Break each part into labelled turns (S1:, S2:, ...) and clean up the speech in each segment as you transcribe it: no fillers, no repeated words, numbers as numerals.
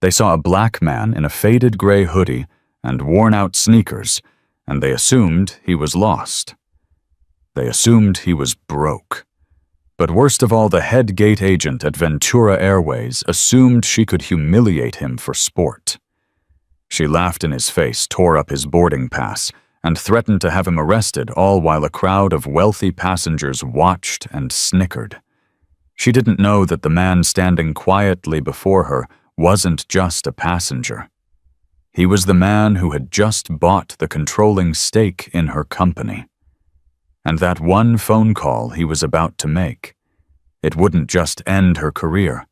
S1: They saw a black man in a faded gray hoodie and worn-out sneakers, and they assumed he was lost. They assumed he was broke. But worst of all, the head gate agent at Ventura Airways assumed she could humiliate him for sport. She laughed in his face, tore up his boarding pass, and threatened to have him arrested, all while a crowd of wealthy passengers watched and snickered. She didn't know that the man standing quietly before her wasn't just a passenger. He was the man who had just bought the controlling stake in her company. And that one phone call he was about to make, it wouldn't just end her career.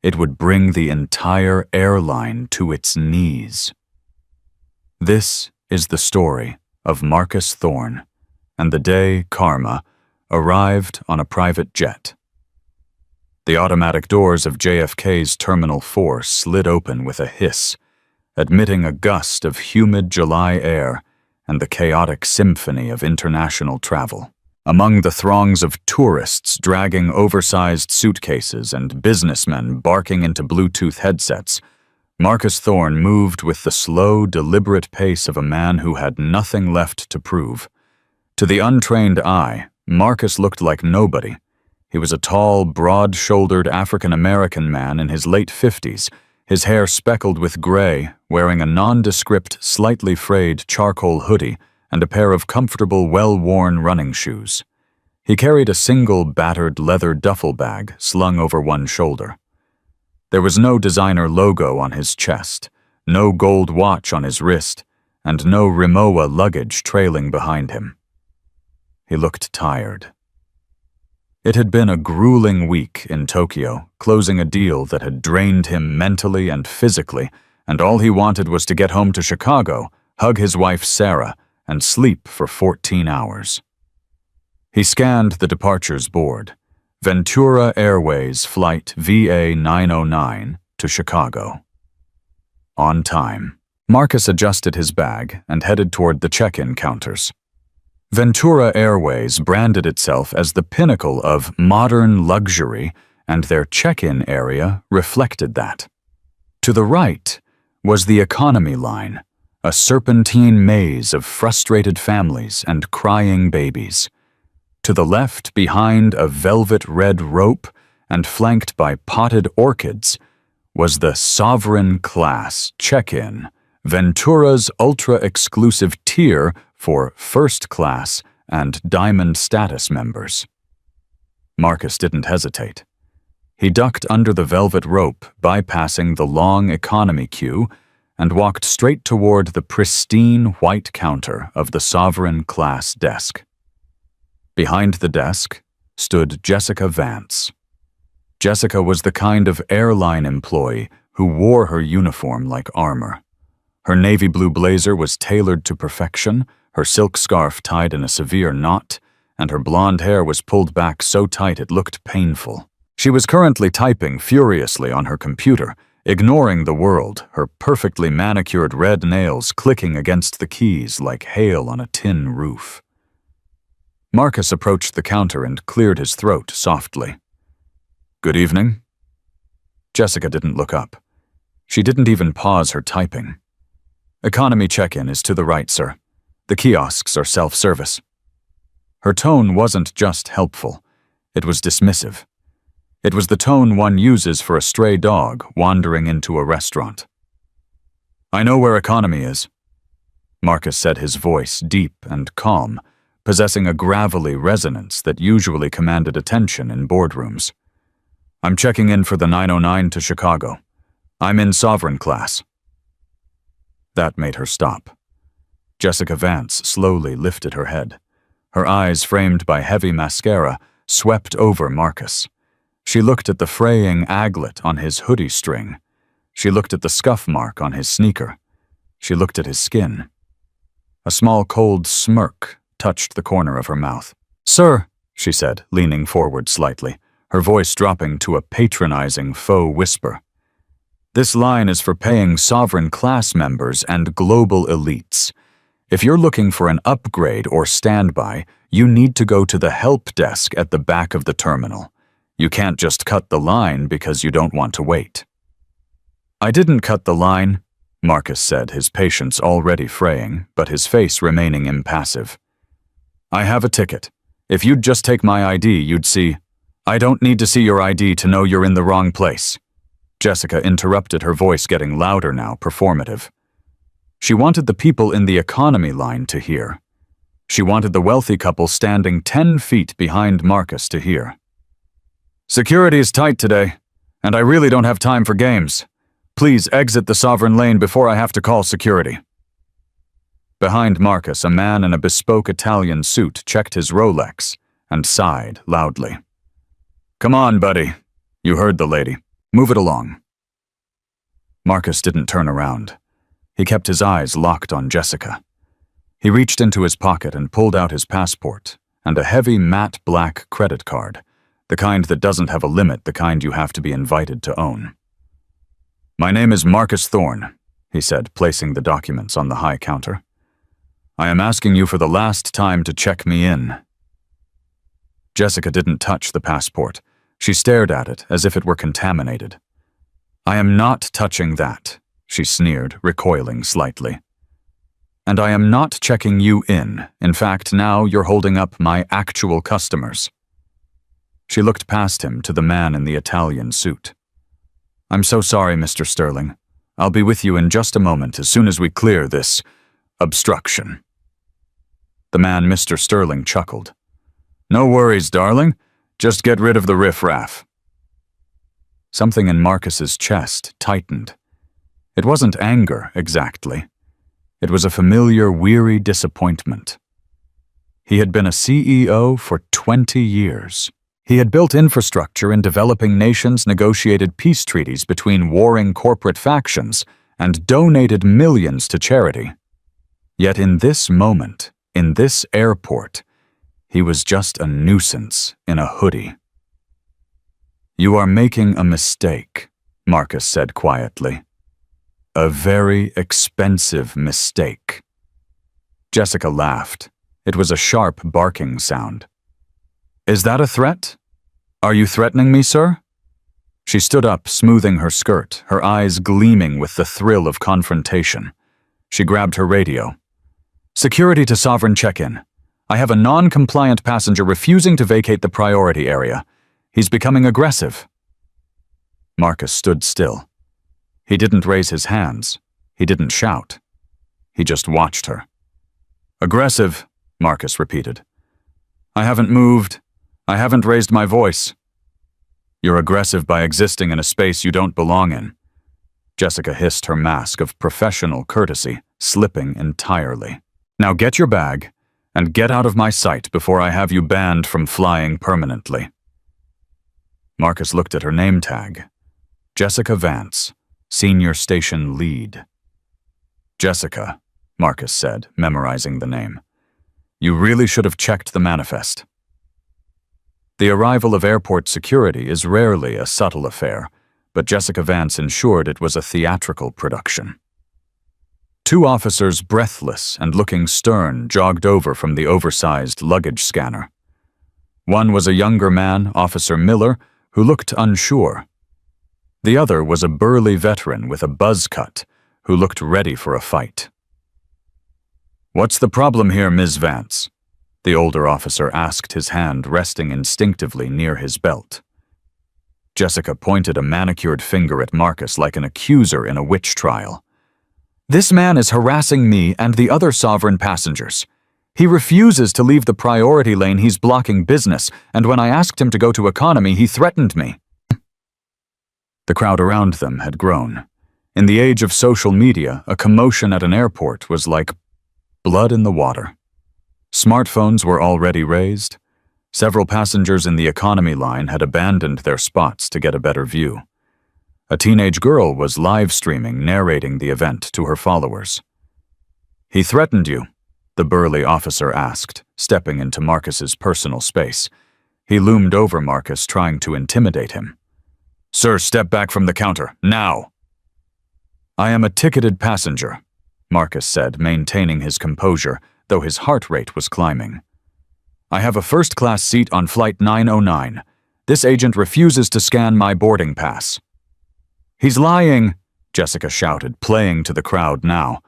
S1: It would bring the entire airline to its knees. This is the story of Marcus Thorne and the day Karma arrived on a private jet. The automatic doors of JFK's Terminal 4 slid open with a hiss, admitting a gust of humid July air and the chaotic symphony of international travel. Among the throngs of tourists dragging oversized suitcases and businessmen barking into Bluetooth headsets, Marcus Thorne moved with the slow, deliberate pace of a man who had nothing left to prove. To the untrained eye, Marcus looked like nobody. He was a tall, broad-shouldered African-American man in his late 50s, his hair speckled with gray, wearing a nondescript, slightly frayed charcoal hoodie and a pair of comfortable, well-worn running shoes. He carried a single battered leather duffel bag slung over one shoulder. There was no designer logo on his chest, no gold watch on his wrist, and no Rimowa luggage trailing behind him. He looked tired. It had been a grueling week in Tokyo, closing a deal that had drained him mentally and physically, and all he wanted was to get home to Chicago, hug his wife Sarah, and sleep for 14 hours. He scanned the departures board. Ventura Airways Flight VA909 to Chicago. On time. Marcus adjusted his bag and headed toward the check-in counters. Ventura Airways branded itself as the pinnacle of modern luxury, and their check-in area reflected that. To the right was the economy line, a serpentine maze of frustrated families and crying babies. To the left, behind a velvet red rope and flanked by potted orchids, was the Sovereign Class check-in, Ventura's ultra-exclusive tier for first class and diamond status members. Marcus didn't hesitate. He ducked under the velvet rope, bypassing the long economy queue, and walked straight toward the pristine white counter of the Sovereign Class desk. Behind the desk stood Jessica Vance. Jessica was the kind of airline employee who wore her uniform like armor. Her navy blue blazer was tailored to perfection, her silk scarf tied in a severe knot, and her blonde hair was pulled back so tight it looked painful. She was currently typing furiously on her computer, ignoring the world, her perfectly manicured red nails clicking against the keys like hail on a tin roof. Marcus approached the counter and cleared his throat softly. "Good evening." Jessica didn't look up. She didn't even pause her typing. "Economy check-in is to the right, sir. The kiosks are self-service." Her tone wasn't just helpful. It was dismissive. It was the tone one uses for a stray dog wandering into a restaurant. "I know where economy is," Marcus said, his voice deep and calm, possessing a gravelly resonance that usually commanded attention in boardrooms. "I'm checking in for the 909 to Chicago. I'm in Sovereign Class." That made her stop. Jessica Vance slowly lifted her head. Her eyes, framed by heavy mascara, swept over Marcus. She looked at the fraying aglet on his hoodie string. She looked at the scuff mark on his sneaker. She looked at his skin. A small cold smirk touched the corner of her mouth. "Sir," she said, leaning forward slightly, her voice dropping to a patronizing faux whisper. "This line is for paying Sovereign Class members and global elites. If you're looking for an upgrade or standby, you need to go to the help desk at the back of the terminal. You can't just cut the line because you don't want to wait." I didn't cut the line, Marcus said, his patience already fraying, but his face remaining impassive. I have a ticket. If you'd just take my ID, you'd see. I don't need to see your ID to know you're in the wrong place. Jessica interrupted, her voice getting louder now, performative. She wanted the people in the economy line to hear. She wanted the wealthy couple standing 10 feet behind Marcus to hear. Security is tight today, and I really don't have time for games. Please exit the sovereign lane before I have to call security. Behind Marcus, a man in a bespoke Italian suit checked his Rolex and sighed loudly. Come on, buddy. You heard the lady. Move it along. Marcus didn't turn around. He kept his eyes locked on Jessica. He reached into his pocket and pulled out his passport and a heavy matte black credit card, the kind that doesn't have a limit, the kind you have to be invited to own. My name is Marcus Thorne, he said, placing the documents on the high counter. I am asking you for the last time to check me in. Jessica didn't touch the passport. She stared at it as if it were contaminated. I am not touching that, she sneered, recoiling slightly. And I am not checking you in. In fact, now you're holding up my actual customers. She looked past him to the man in the Italian suit. I'm so sorry, Mr. Sterling. I'll be with you in just a moment as soon as we clear this obstruction. The man, Mr. Sterling, chuckled. No worries, darling. Just get rid of the riffraff. Something in Marcus's chest tightened. It wasn't anger, exactly. It was a familiar, weary disappointment. He had been a CEO for 20 years. He had built infrastructure in developing nations, negotiated peace treaties between warring corporate factions, and donated millions to charity. Yet in this moment, in this airport, he was just a nuisance in a hoodie. You are making a mistake, Marcus said quietly. A very expensive mistake. Jessica laughed. It was a sharp barking sound. Is that a threat? Are you threatening me, sir? She stood up, smoothing her skirt, her eyes gleaming with the thrill of confrontation. She grabbed her radio. Security to Sovereign check-in. I have a non-compliant passenger refusing to vacate the priority area. He's becoming aggressive. Marcus stood still. He didn't raise his hands. He didn't shout. He just watched her. Aggressive, Marcus repeated. I haven't moved. I haven't raised my voice. You're aggressive by existing in a space you don't belong in. Jessica hissed, her mask of professional courtesy slipping entirely. Now get your bag and get out of my sight before I have you banned from flying permanently. Marcus looked at her name tag. Jessica Vance, Senior Station Lead. Jessica, Marcus said, memorizing the name. You really should have checked the manifest. The arrival of airport security is rarely a subtle affair, but Jessica Vance ensured it was a theatrical production. Two officers, breathless and looking stern, jogged over from the oversized luggage scanner. One was a younger man, Officer Miller, who looked unsure. The other was a burly veteran with a buzz cut, who looked ready for a fight. What's the problem here, Ms. Vance? The older officer asked, his hand resting instinctively near his belt. Jessica pointed a manicured finger at Marcus like an accuser in a witch trial. This man is harassing me and the other Sovereign passengers. He refuses to leave the priority lane. He's blocking business, and when I asked him to go to economy, he threatened me. The crowd around them had grown. In the age of social media, a commotion at an airport was like blood in the water. Smartphones were already raised. Several passengers in the economy line had abandoned their spots to get a better view. A teenage girl was live streaming, narrating the event to her followers. He threatened you, the burly officer asked, stepping into Marcus's personal space. He loomed over Marcus, trying to intimidate him. Sir, step back from the counter, now! I am a ticketed passenger, Marcus said, maintaining his composure, though his heart rate was climbing. I have a first-class seat on Flight 909. This agent refuses to scan my boarding pass. He's lying, Jessica shouted, playing to the crowd now.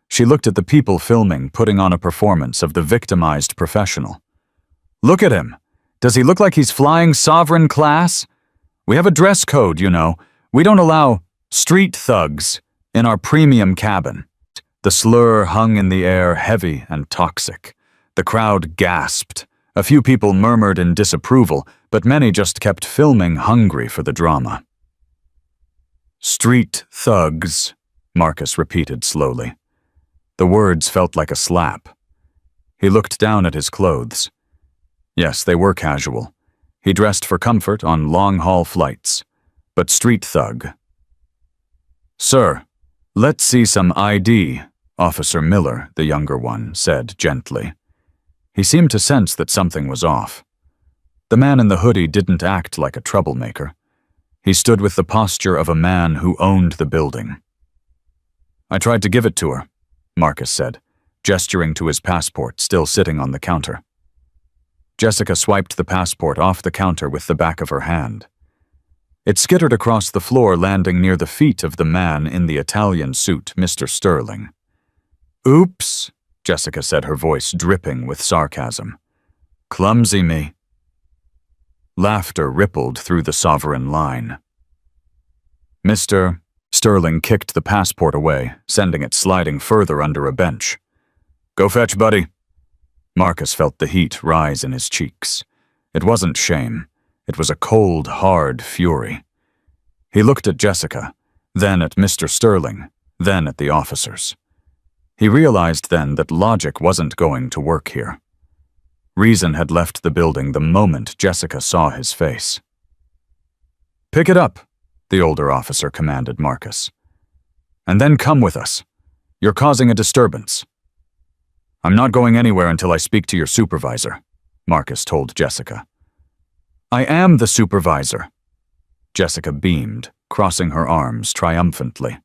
S1: She looked at the people filming, putting on a performance of the victimized professional. Look at him. Does he look like he's flying sovereign class? We have a dress code, you know. We don't allow street thugs in our premium cabin. The slur hung in the air, heavy and toxic. The crowd gasped. A few people murmured in disapproval, but many just kept filming, hungry for the drama. Street thugs, Marcus repeated slowly. The words felt like a slap. He looked down at his clothes. Yes, they were casual. He dressed for comfort on long-haul flights. But street thug. Sir, let's see some ID, Officer Miller, the younger one, said gently. He seemed to sense that something was off. The man in the hoodie didn't act like a troublemaker. He stood with the posture of a man who owned the building. I tried to give it to her, Marcus said, gesturing to his passport still sitting on the counter. Jessica swiped the passport off the counter with the back of her hand. It skittered across the floor, landing near the feet of the man in the Italian suit, Mr. Sterling. Oops, Jessica said, her voice dripping with sarcasm. Clumsy me. Laughter rippled through the sovereign line. Mr. Sterling kicked the passport away, sending it sliding further under a bench. Go fetch, buddy. Marcus felt the heat rise in his cheeks. It wasn't shame. It was a cold, hard fury. He looked at Jessica, then at Mr. Sterling, then at the officers. He realized then that logic wasn't going to work here. Reason had left the building the moment Jessica saw his face. Pick it up, the older officer commanded Marcus. And then come with us. You're causing a disturbance. I'm not going anywhere until I speak to your supervisor, Marcus told Jessica. I am the supervisor. Jessica beamed, crossing her arms triumphantly.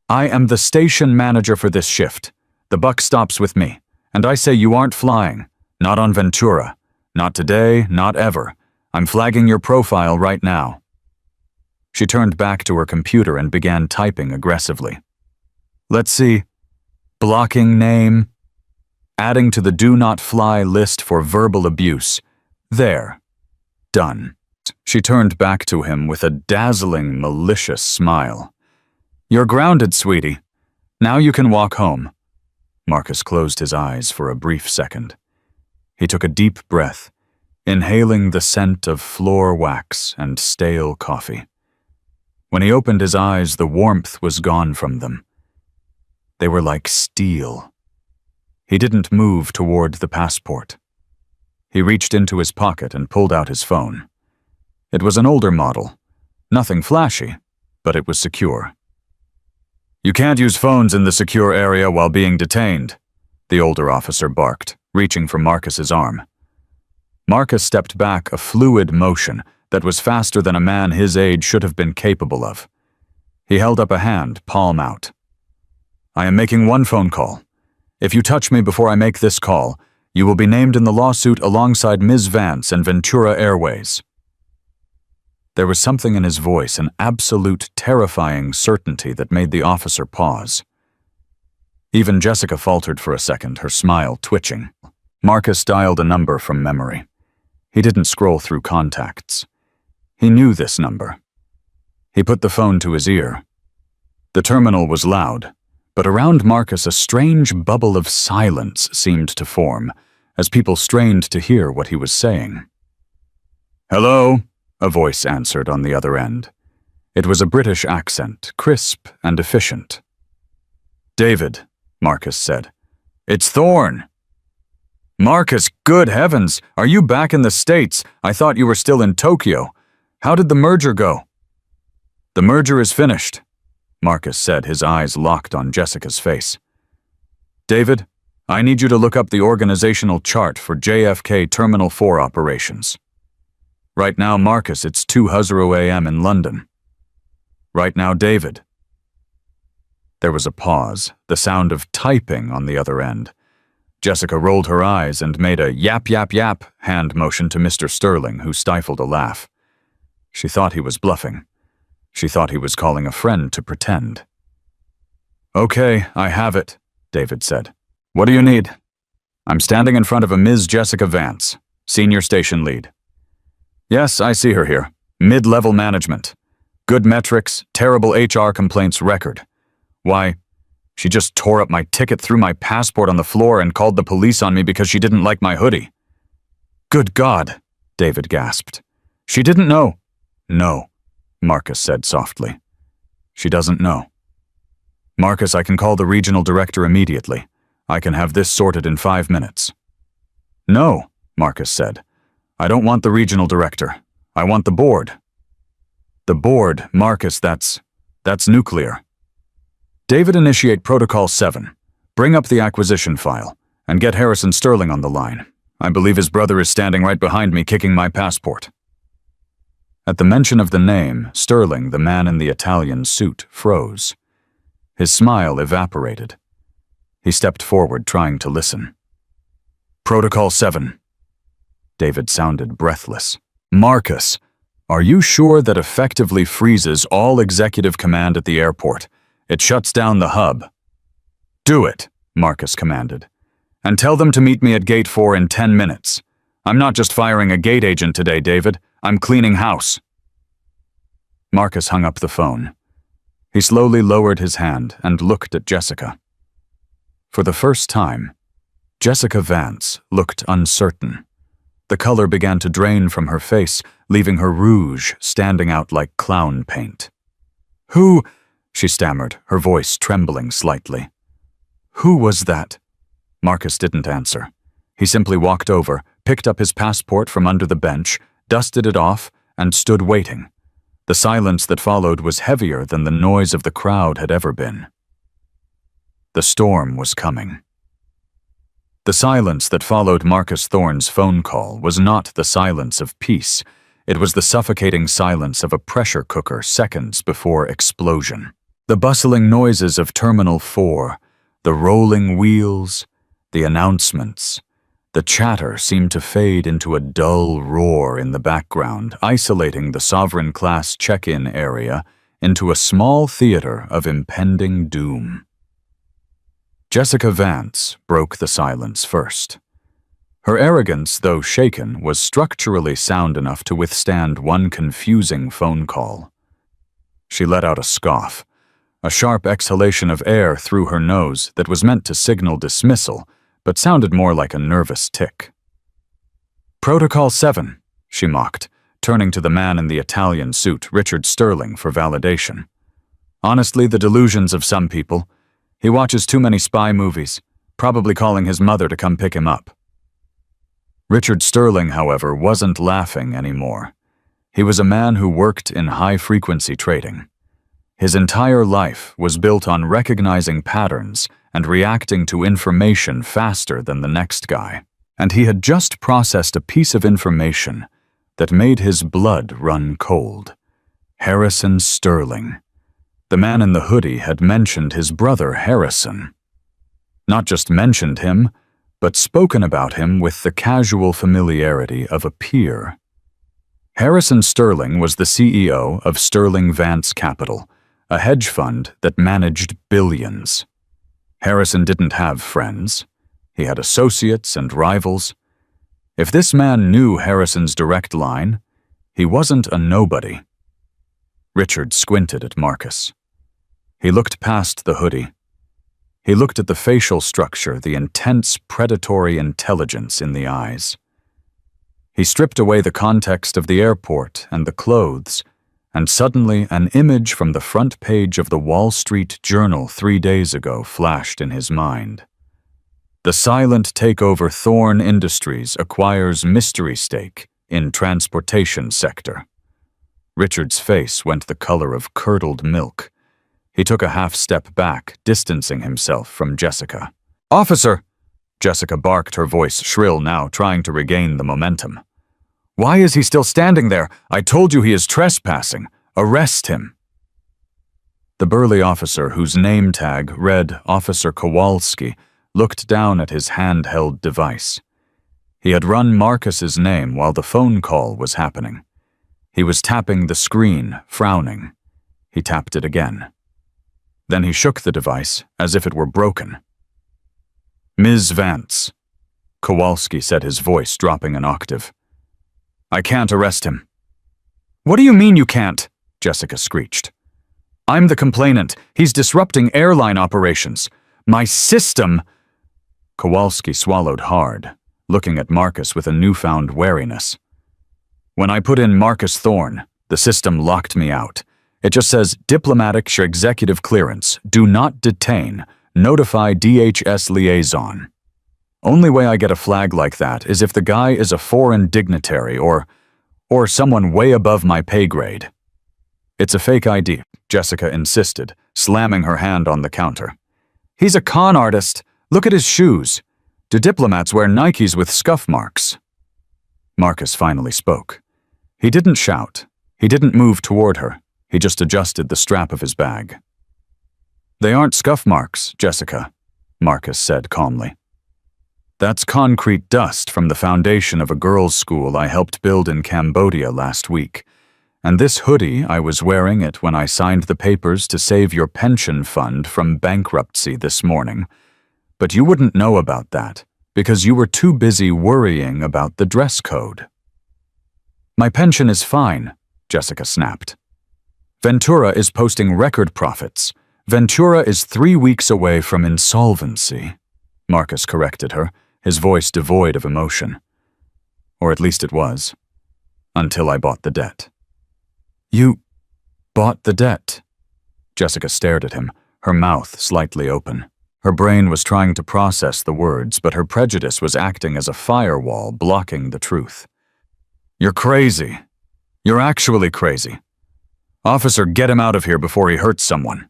S1: I am the station manager for this shift. The buck stops with me, and I say you aren't flying. Not on Ventura. Not today, not ever. I'm flagging your profile right now. She turned back to her computer and began typing aggressively. Let's see. Blocking name. Adding to the do not fly list for verbal abuse. There. Done. She turned back to him with a dazzling, malicious smile. You're grounded, sweetie. Now you can walk home. Marcus closed his eyes for a brief second. He took a deep breath, inhaling the scent of floor wax and stale coffee. When he opened his eyes, the warmth was gone from them. They were like steel. He didn't move toward the passport. He reached into his pocket and pulled out his phone. It was an older model. Nothing flashy, but it was secure. You can't use phones in the secure area while being detained, the older officer barked, reaching for Marcus's arm. Marcus stepped back, a fluid motion that was faster than a man his age should have been capable of. He held up a hand, palm out. I am making one phone call. If you touch me before I make this call, you will be named in the lawsuit alongside Ms. Vance and Ventura Airways. There was something in his voice, an absolute, terrifying certainty that made the officer pause. Even Jessica faltered for a second, her smile twitching. Marcus dialed a number from memory. He didn't scroll through contacts. He knew this number. He put the phone to his ear. The terminal was loud, but around Marcus a strange bubble of silence seemed to form, as people strained to hear what he was saying. Hello, a voice answered on the other end. It was a British accent, crisp and efficient. David, Marcus said. It's Thorne. Marcus, good heavens, are you back in the States? I thought you were still in Tokyo. How did the merger go? The merger is finished, Marcus said, his eyes locked on Jessica's face. David, I need you to look up the organizational chart for JFK Terminal 4 operations. Right now, Marcus, it's 2:00 a.m. in London. Right now, David. There was a pause, the sound of typing on the other end. Jessica rolled her eyes and made a yap, yap, yap hand motion to Mr. Sterling, who stifled a laugh. She thought he was bluffing. She thought he was calling a friend to pretend. "Okay, I have it," David said. "What do you need?" "I'm standing in front of a Ms. Jessica Vance, senior station lead." "Yes, I see her here. Mid-level management. Good metrics, terrible HR complaints record. Why, she just tore up my ticket, threw my passport on the floor, and called the police on me because she didn't like my hoodie." "Good God," David gasped. "She didn't know." "No," Marcus said softly. "She doesn't know." "Marcus, I can call the regional director immediately. I can have this sorted in 5 minutes." "No," Marcus said. "I don't want the regional director. I want the board." "The board, Marcus, that's nuclear." "David, initiate Protocol 7. Bring up the acquisition file, and get Harrison Sterling on the line. I believe his brother is standing right behind me kicking my passport." At the mention of the name, Sterling, the man in the Italian suit, froze. His smile evaporated. He stepped forward, trying to listen. "Protocol 7. David sounded breathless. "Marcus, are you sure that effectively freezes all executive command at the airport? It shuts down the hub." "Do it," Marcus commanded. "And tell them to meet me at Gate 4 in 10 minutes. I'm not just firing a gate agent today, David. I'm cleaning house." Marcus hung up the phone. He slowly lowered his hand and looked at Jessica. For the first time, Jessica Vance looked uncertain. The color began to drain from her face, leaving her rouge standing out like clown paint. "Who?" she stammered, her voice trembling slightly. "Who was that?" Marcus didn't answer. He simply walked over, picked up his passport from under the bench, dusted it off, and stood waiting. The silence that followed was heavier than the noise of the crowd had ever been. The storm was coming. The silence that followed Marcus Thorne's phone call was not the silence of peace. It was the suffocating silence of a pressure cooker seconds before explosion. The bustling noises of Terminal 4, the rolling wheels, the announcements, the chatter seemed to fade into a dull roar in the background, isolating the Sovereign-class check-in area into a small theater of impending doom. Jessica Vance broke the silence first. Her arrogance, though shaken, was structurally sound enough to withstand one confusing phone call. She let out a scoff, a sharp exhalation of air through her nose that was meant to signal dismissal, but sounded more like a nervous tick. "Protocol 7, she mocked, turning to the man in the Italian suit, Richard Sterling, for validation. "Honestly, the delusions of some people. He watches too many spy movies, probably calling his mother to come pick him up." Richard Sterling, however, wasn't laughing anymore. He was a man who worked in high-frequency trading. His entire life was built on recognizing patterns and reacting to information faster than the next guy. And he had just processed a piece of information that made his blood run cold. Harrison Sterling. The man in the hoodie had mentioned his brother Harrison. Not just mentioned him, but spoken about him with the casual familiarity of a peer. Harrison Sterling was the CEO of Sterling Vance Capital, a hedge fund that managed billions. Harrison didn't have friends. He had associates and rivals. If this man knew Harrison's direct line, he wasn't a nobody. Richard squinted at Marcus. He looked past the hoodie. He looked at the facial structure, the intense predatory intelligence in the eyes. He stripped away the context of the airport and the clothes, and suddenly an image from the front page of the Wall Street Journal 3 days ago flashed in his mind. The silent takeover Thorne Industries acquires mystery stake in transportation sector. Richard's face went the color of curdled milk. He took a half-step back, distancing himself from Jessica. "Officer!" Jessica barked, her voice shrill now, trying to regain the momentum. "Why is he still standing there? I told you he is trespassing. Arrest him." The burly officer, whose name tag read Officer Kowalski, looked down at his handheld device. He had run Marcus's name while the phone call was happening. He was tapping the screen, frowning. He tapped it again. Then he shook the device as if it were broken. "Ms. Vance," Kowalski said, his voice dropping an octave. "I can't arrest him." "What do you mean you can't?" Jessica screeched. "I'm the complainant. He's disrupting airline operations. My system—" Kowalski swallowed hard, looking at Marcus with a newfound wariness. "When I put in Marcus Thorne, the system locked me out. It just says, diplomatic / executive clearance, do not detain, notify DHS liaison. Only way I get a flag like that is if the guy is a foreign dignitary or someone way above my pay grade." "It's a fake ID," Jessica insisted, slamming her hand on the counter. "He's a con artist. Look at his shoes. Do diplomats wear Nikes with scuff marks?" Marcus finally spoke. He didn't shout. He didn't move toward her. He just adjusted the strap of his bag. "They aren't scuff marks, Jessica," Marcus said calmly. "That's concrete dust from the foundation of a girls' school I helped build in Cambodia last week. And this hoodie, I was wearing it when I signed the papers to save your pension fund from bankruptcy this morning. But you wouldn't know about that, because you were too busy worrying about the dress code." "My pension is fine," Jessica snapped. "Ventura is posting record profits. Ventura is 3 weeks away from insolvency," Marcus corrected her, his voice devoid of emotion. "Or at least it was. Until I bought the debt." "You bought the debt?" Jessica stared at him, her mouth slightly open. Her brain was trying to process the words, but her prejudice was acting as a firewall, blocking the truth. "You're crazy. You're actually crazy. Officer, get him out of here before he hurts someone."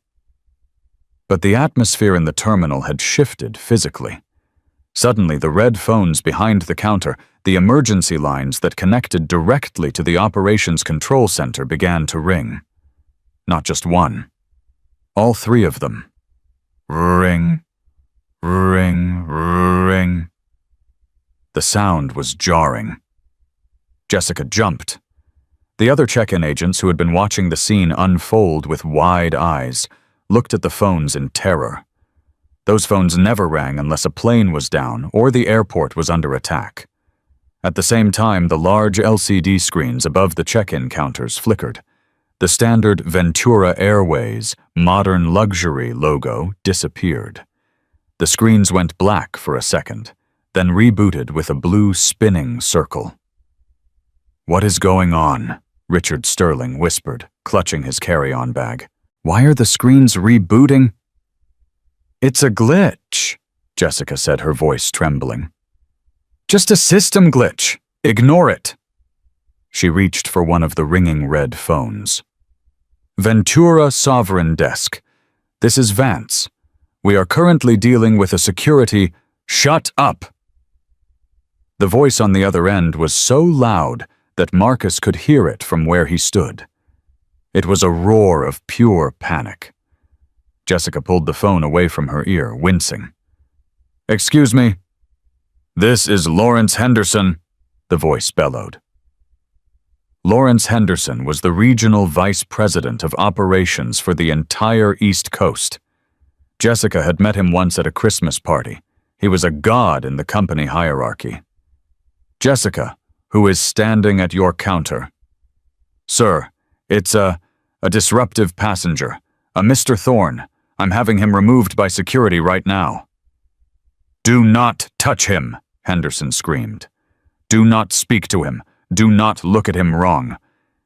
S1: But the atmosphere in the terminal had shifted physically. Suddenly, the red phones behind the counter, the emergency lines that connected directly to the operations control center, began to ring. Not just one. All 3 of them. Ring, ring, ring. The sound was jarring. Jessica jumped. The other check-in agents, who had been watching the scene unfold with wide eyes, looked at the phones in terror. Those phones never rang unless a plane was down or the airport was under attack. At the same time, the large LCD screens above the check-in counters flickered. The standard Ventura Airways modern luxury logo disappeared. The screens went black for a second, then rebooted with a blue spinning circle. "What is going on?" Richard Sterling whispered, clutching his carry-on bag. "Why are the screens rebooting?" "It's a glitch," Jessica said, her voice trembling. "Just a system glitch. Ignore it." She reached for one of the ringing red phones. "Ventura Sovereign Desk. This is Vance. We are currently dealing with a security—" "Shut up!" The voice on the other end was so loud that Marcus could hear it from where he stood. It was a roar of pure panic. Jessica pulled the phone away from her ear, wincing. "Excuse me." "This is Lawrence Henderson," the voice bellowed. Lawrence Henderson was the regional vice president of operations for the entire East Coast. Jessica had met him once at a Christmas party. He was a god in the company hierarchy. "Jessica, who is standing at your counter." "Sir, it's a disruptive passenger, a Mr. Thorne. I'm having him removed by security right now." "Do not touch him," Henderson screamed. "Do not speak to him. Do not look at him wrong.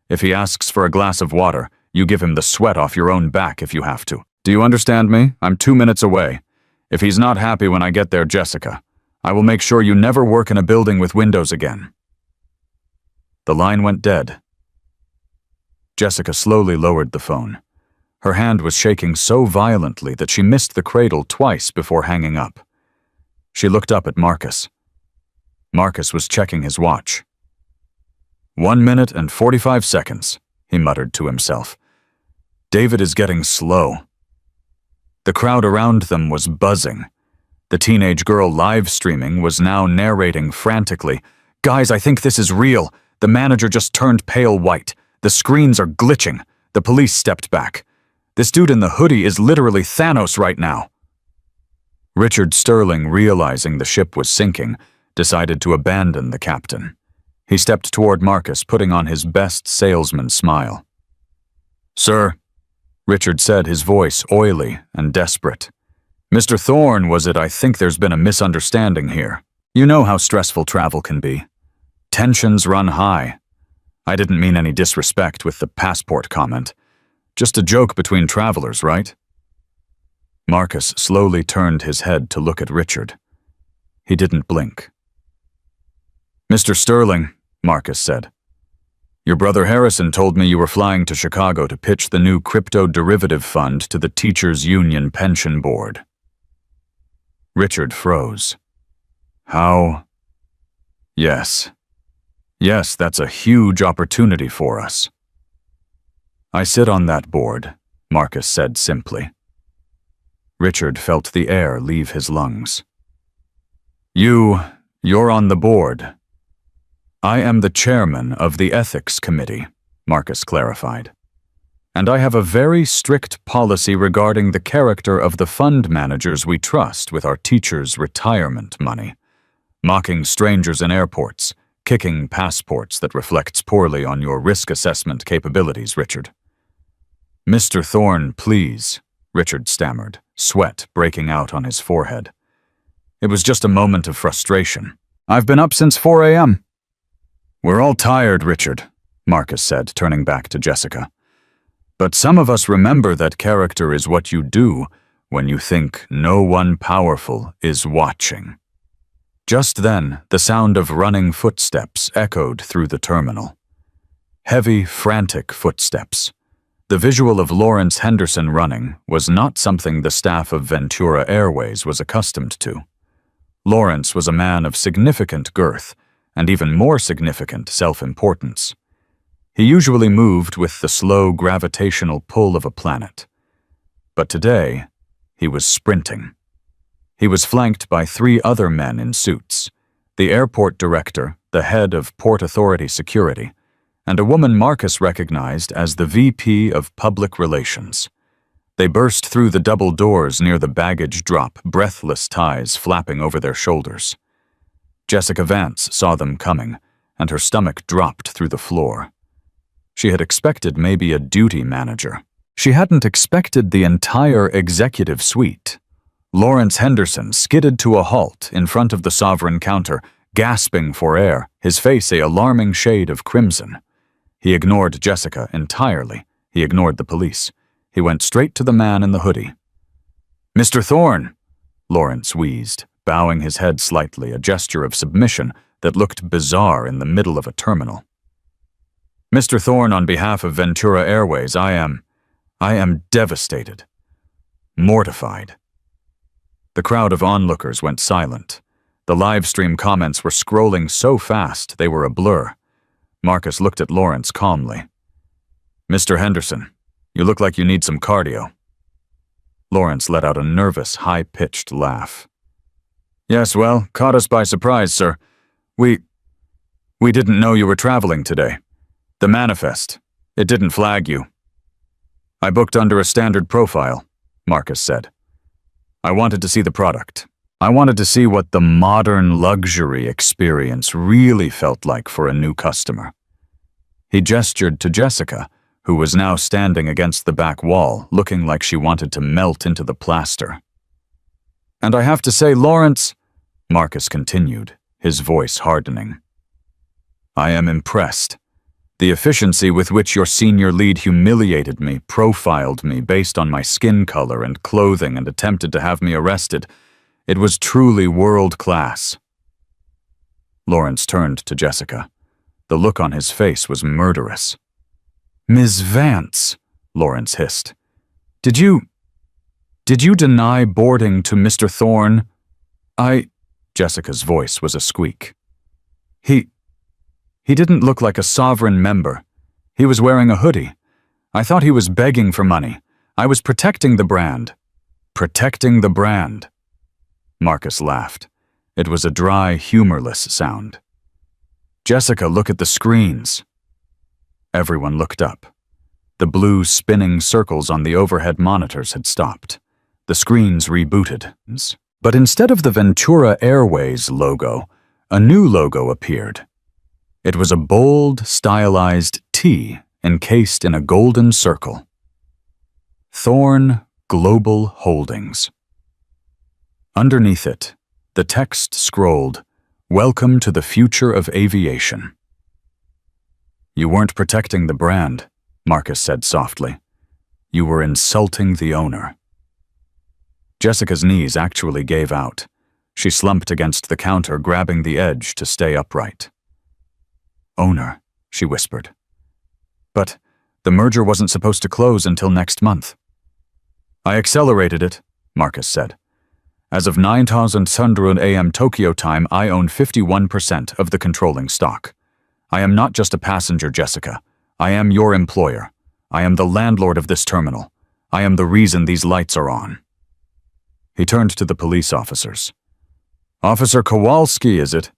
S1: If he asks for a glass of water, you give him the sweat off your own back if you have to. Do you understand me? I'm 2 minutes away. If he's not happy when I get there, Jessica, I will make sure you never work in a building with windows again." The line went dead. Jessica slowly lowered the phone. Her hand was shaking so violently that she missed the cradle twice before hanging up. She looked up at Marcus. Marcus was checking his watch. 1 minute and 45 seconds, he muttered to himself. David is getting slow. The crowd around them was buzzing. The teenage girl live streaming was now narrating frantically. "Guys, I think this is real. The manager just turned pale white. The screens are glitching. The police stepped back. This dude in the hoodie is literally Thanos right now. Richard Sterling, realizing the ship was sinking, decided to abandon the captain. He stepped toward Marcus, putting on his best salesman smile. "Sir," Richard said, his voice oily and desperate. "Mr. Thorne, was it? I think there's been a misunderstanding here. You know how stressful travel can be. Tensions run high. I didn't mean any disrespect with the passport comment. Just a joke between travelers, right?" Marcus slowly turned his head to look at Richard. He didn't blink. "Mr. Sterling," Marcus said, "your brother Harrison told me you were flying to Chicago to pitch the new crypto derivative fund to the Teachers Union Pension Board." Richard froze. "How?" Yes, that's a huge opportunity for us." "I sit on that board," Marcus said simply. Richard felt the air leave his lungs. You're on the board." "I am the chairman of the ethics committee," Marcus clarified. "And I have a very strict policy regarding the character of the fund managers we trust with our teachers' retirement money. Mocking strangers in airports, kicking passports that reflects poorly on your risk assessment capabilities, Richard." "Mr. Thorne, please," Richard stammered, sweat breaking out on his forehead. "It was just a moment of frustration. I've been up since 4 a.m. "We're all tired, Richard," Marcus said, turning back to Jessica. "But some of us remember that character is what you do when you think no one powerful is watching." Just then, the sound of running footsteps echoed through the terminal. Heavy, frantic footsteps. The visual of Lawrence Henderson running was not something the staff of Ventura Airways was accustomed to. Lawrence was a man of significant girth and even more significant self-importance. He usually moved with the slow gravitational pull of a planet. But today, he was sprinting. He was flanked by 3 other men in suits, the airport director, the head of Port Authority Security, and a woman Marcus recognized as the VP of Public Relations. They burst through the double doors near the baggage drop, breathless ties flapping over their shoulders. Jessica Vance saw them coming, and her stomach dropped through the floor. She had expected maybe a duty manager. She hadn't expected the entire executive suite. Lawrence Henderson skidded to a halt in front of the Sovereign counter, gasping for air, his face an alarming shade of crimson. He ignored Jessica entirely. He ignored the police. He went straight to the man in the hoodie. "Mr. Thorne," Lawrence wheezed, bowing his head slightly, a gesture of submission that looked bizarre in the middle of a terminal. "Mr. Thorne, on behalf of Ventura Airways, I am devastated. Mortified." The crowd of onlookers went silent. The live stream comments were scrolling so fast they were a blur. Marcus looked at Lawrence calmly. "Mr. Henderson, you look like you need some cardio." Lawrence let out a nervous, high-pitched laugh. "Yes, well, caught us by surprise, sir. We didn't know you were traveling today. The manifest, it didn't flag you." "I booked under a standard profile," Marcus said. "I wanted to see the product. I wanted to see what the modern luxury experience really felt like for a new customer." He gestured to Jessica, who was now standing against the back wall, looking like she wanted to melt into the plaster. "And I have to say, Lawrence," Marcus continued, his voice hardening, "I am impressed. The efficiency with which your senior lead humiliated me, profiled me based on my skin color and clothing and attempted to have me arrested, it was truly world-class." Lawrence turned to Jessica. The look on his face was murderous. "Ms. Vance," Lawrence hissed, Did you deny boarding to Mr. Thorne?" Jessica's voice was a squeak. He didn't look like a Sovereign member. He was wearing a hoodie. I thought he was begging for money. I was protecting the brand." "Protecting the brand." Marcus laughed. It was a dry, humorless sound. "Jessica, look at the screens." Everyone looked up. The blue spinning circles on the overhead monitors had stopped. The screens rebooted. But instead of the Ventura Airways logo, a new logo appeared. It was a bold, stylized T encased in a golden circle. Thorn Global Holdings. Underneath it, the text scrolled, "Welcome to the future of aviation." "You weren't protecting the brand," Marcus said softly. "You were insulting the owner." Jessica's knees actually gave out. She slumped against the counter, grabbing the edge to stay upright. "Owner," she whispered. "But the merger wasn't supposed to close until next month." "I accelerated it," Marcus said. "As of 9:00 a.m. Tokyo time, I own 51% of the controlling stock. I am not just a passenger, Jessica. I am your employer. I am the landlord of this terminal. I am the reason these lights are on." He turned to the police officers. "Officer Kowalski, is it?"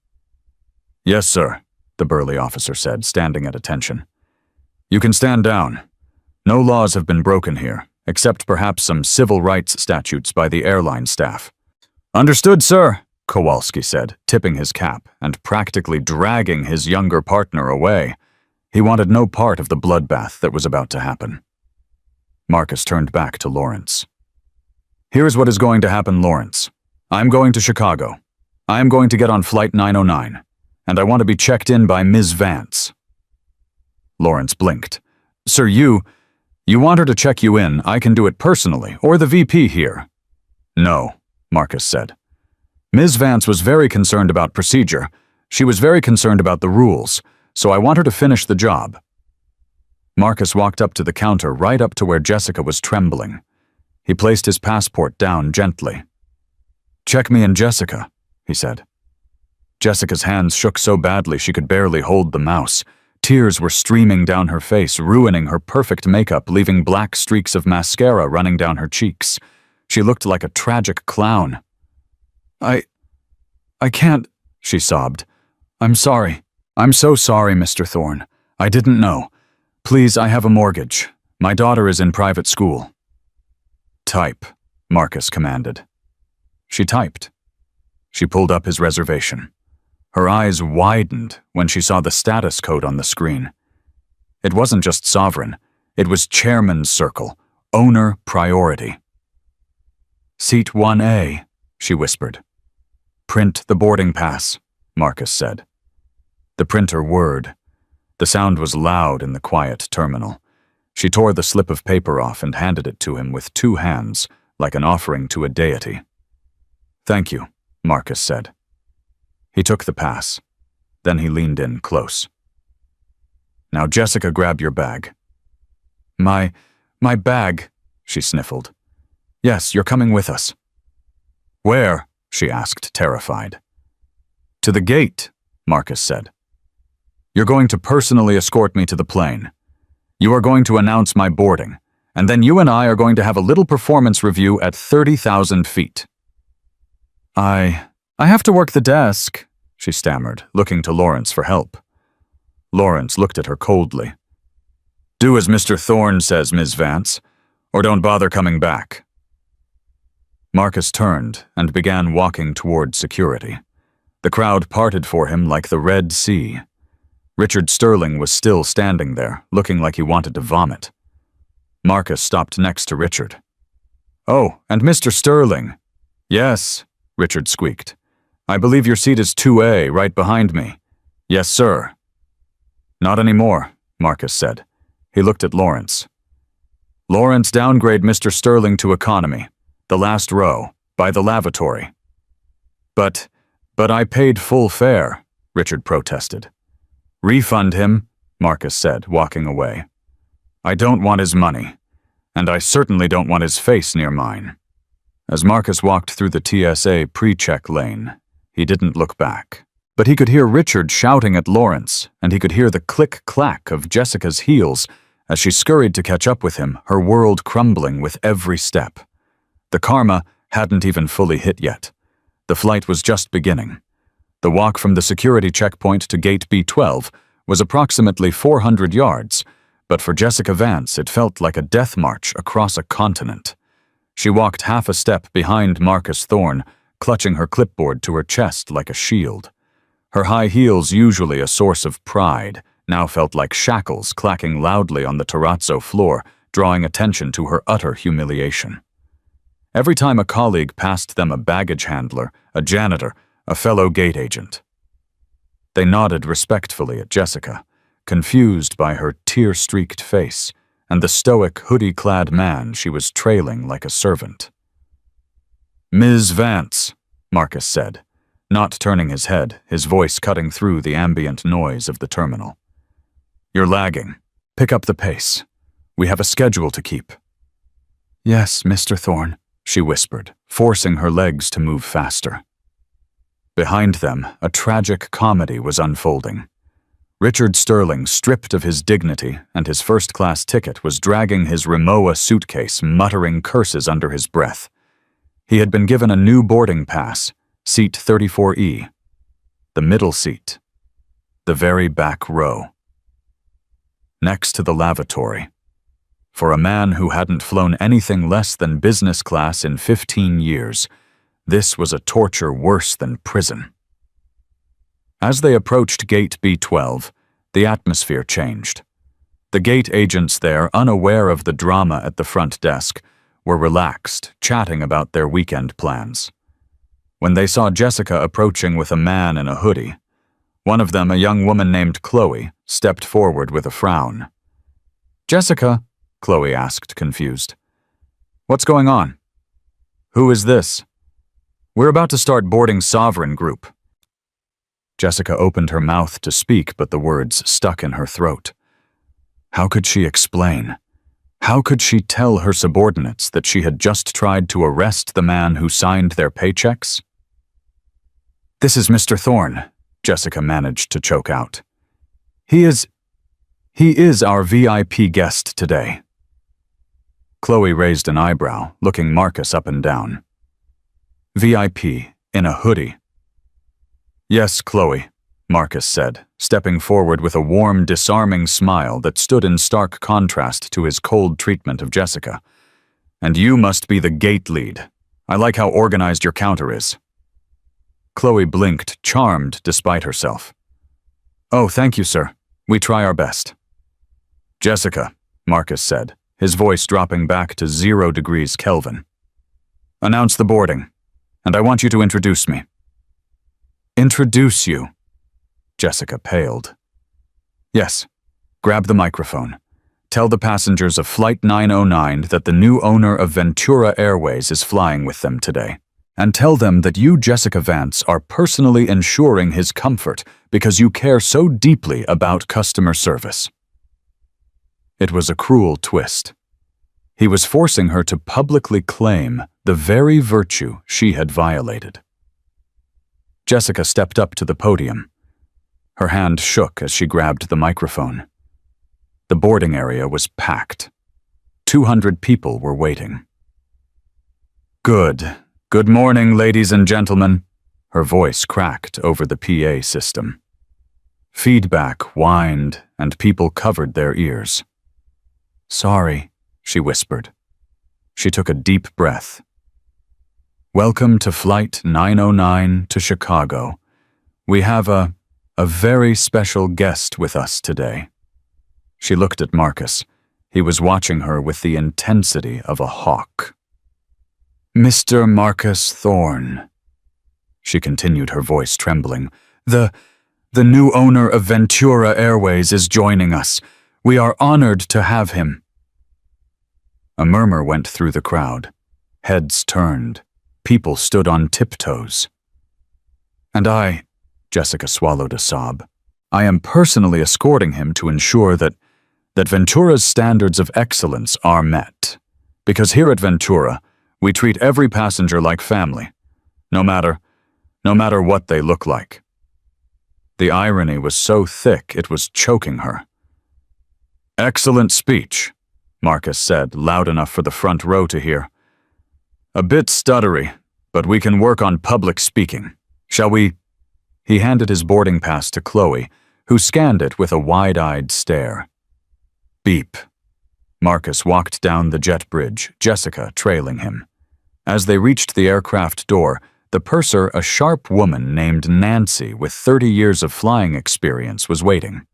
S1: "Yes, sir," the burly officer said, standing at attention. "You can stand down. No laws have been broken here, except perhaps some civil rights statutes by the airline staff." "Understood, sir," Kowalski said, tipping his cap and practically dragging his younger partner away. He wanted no part of the bloodbath that was about to happen. Marcus turned back to Lawrence. "Here's what is going to happen, Lawrence. I'm going to Chicago. I am going to get on Flight 909, and I want to be checked in by Ms. Vance." Lawrence blinked. "Sir, you want her to check you in. I can do it personally, or the VP here." "No," Marcus said. "Ms. Vance was very concerned about procedure. She was very concerned about the rules, so I want her to finish the job." Marcus walked up to the counter, right up to where Jessica was trembling. He placed his passport down gently. "Check me in, Jessica," he said. Jessica's hands shook so badly she could barely hold the mouse. Tears were streaming down her face, ruining her perfect makeup, leaving black streaks of mascara running down her cheeks. She looked like a tragic clown. I can't," she sobbed. "I'm sorry. I'm so sorry, Mr. Thorne. I didn't know. Please, I have a mortgage. My daughter is in private school." "Type," Marcus commanded. She typed. She pulled up his reservation. Her eyes widened when she saw the status code on the screen. It wasn't just sovereign. It was chairman's circle, owner priority. "Seat 1A, she whispered. "Print the boarding pass," Marcus said. The printer whirred. The sound was loud in the quiet terminal. She tore the slip of paper off and handed it to him with two hands, like an offering to a deity. "Thank you," Marcus said. He took the pass. Then he leaned in close. "Now, Jessica, grab your bag." My bag," she sniffled. "Yes, you're coming with us." "Where?" she asked, terrified. "To the gate," Marcus said. "You're going to personally escort me to the plane. You are going to announce my boarding, and then you and I are going to have a little performance review at 30,000 feet. I have to work the desk," she stammered, looking to Lawrence for help. Lawrence looked at her coldly. "Do as Mr. Thorne says, Ms. Vance, or don't bother coming back." Marcus turned and began walking toward security. The crowd parted for him like the Red Sea. Richard Sterling was still standing there, looking like he wanted to vomit. Marcus stopped next to Richard. "Oh, and Mr. Sterling." "Yes," Richard squeaked. "I believe your seat is 2A, right behind me." "Yes, sir." "Not anymore," Marcus said. He looked at Lawrence. "Lawrence, downgrade Mr. Sterling to economy, the last row, by the lavatory." But I paid full fare," Richard protested. "Refund him," Marcus said, walking away. "I don't want his money, and I certainly don't want his face near mine." As Marcus walked through the TSA pre-check lane, he didn't look back. But he could hear Richard shouting at Lawrence, and he could hear the click-clack of Jessica's heels as she scurried to catch up with him, her world crumbling with every step. The karma hadn't even fully hit yet. The flight was just beginning. The walk from the security checkpoint to gate B12 was approximately 400 yards, but for Jessica Vance it felt like a death march across a continent. She walked half a step behind Marcus Thorne, clutching her clipboard to her chest like a shield. Her high heels, usually a source of pride, now felt like shackles clacking loudly on the terrazzo floor, drawing attention to her utter humiliation. Every time a colleague passed them a baggage handler, a janitor, a fellow gate agent. They nodded respectfully at Jessica, confused by her tear-streaked face and the stoic, hoodie-clad man she was trailing like a servant. "Ms. Vance," Marcus said, not turning his head, his voice cutting through the ambient noise of the terminal. "You're lagging. Pick up the pace. We have a schedule to keep." "Yes, Mr. Thorne," she whispered, forcing her legs to move faster. Behind them, a tragic comedy was unfolding. Richard Sterling, stripped of his dignity and his first-class ticket, was dragging his Rimowa suitcase, muttering curses under his breath. He had been given a new boarding pass, seat 34E. The middle seat. The very back row. Next to the lavatory. For a man who hadn't flown anything less than business class in 15 years, this was a torture worse than prison. As they approached Gate B12, the atmosphere changed. The gate agents there, unaware of the drama at the front desk, were relaxed, chatting about their weekend plans. When they saw Jessica approaching with a man in a hoodie, one of them, a young woman named Chloe, stepped forward with a frown. "Jessica?" Chloe asked, confused. "What's going on?" "Who is this?" "We're about to start boarding Sovereign Group." Jessica opened her mouth to speak, but the words stuck in her throat. How could she explain? How could she tell her subordinates that she had just tried to arrest the man who signed their paychecks? "This is Mr. Thorne," Jessica managed to choke out. He is our VIP guest today." Chloe raised an eyebrow, looking Marcus up and down. "VIP, in a hoodie." "Yes, Chloe," Marcus said, stepping forward with a warm, disarming smile that stood in stark contrast to his cold treatment of Jessica. "And you must be the gate lead. I like how organized your counter is." Chloe blinked, charmed despite herself. "Oh, thank you, sir. We try our best." "Jessica," Marcus said, his voice dropping back to 0 degrees Kelvin. "Announce the boarding, and I want you to introduce me." "Introduce you?" Jessica paled. "Yes. Grab the microphone. Tell the passengers of Flight 909 that the new owner of Ventura Airways is flying with them today. And tell them that you, Jessica Vance, are personally ensuring his comfort because you care so deeply about customer service." It was a cruel twist. He was forcing her to publicly claim the very virtue she had violated. Jessica stepped up to the podium. Her hand shook as she grabbed the microphone. The boarding area was packed. 200 people were waiting. Good morning, ladies and gentlemen," her voice cracked over the PA system. Feedback whined, and people covered their ears. "Sorry," she whispered. She took a deep breath. "Welcome to Flight 909 to Chicago. We have a very special guest with us today." She looked at Marcus. He was watching her with the intensity of a hawk. "Mr. Marcus Thorne," she continued, her voice trembling. The new owner of Ventura Airways is joining us. We are honored to have him." A murmur went through the crowd. Heads turned. People stood on tiptoes. "And Jessica swallowed a sob. "I am personally escorting him to ensure that Ventura's standards of excellence are met. Because here at Ventura, we treat every passenger like family, no matter what they look like." The irony was so thick it was choking her. "Excellent speech," Marcus said, loud enough for the front row to hear. "A bit stuttery, but we can work on public speaking. Shall we?" He handed his boarding pass to Chloe, who scanned it with a wide-eyed stare. Beep. Marcus walked down the jet bridge, Jessica trailing him. As they reached the aircraft door, the purser, a sharp woman named Nancy with 30 years of flying experience, was waiting.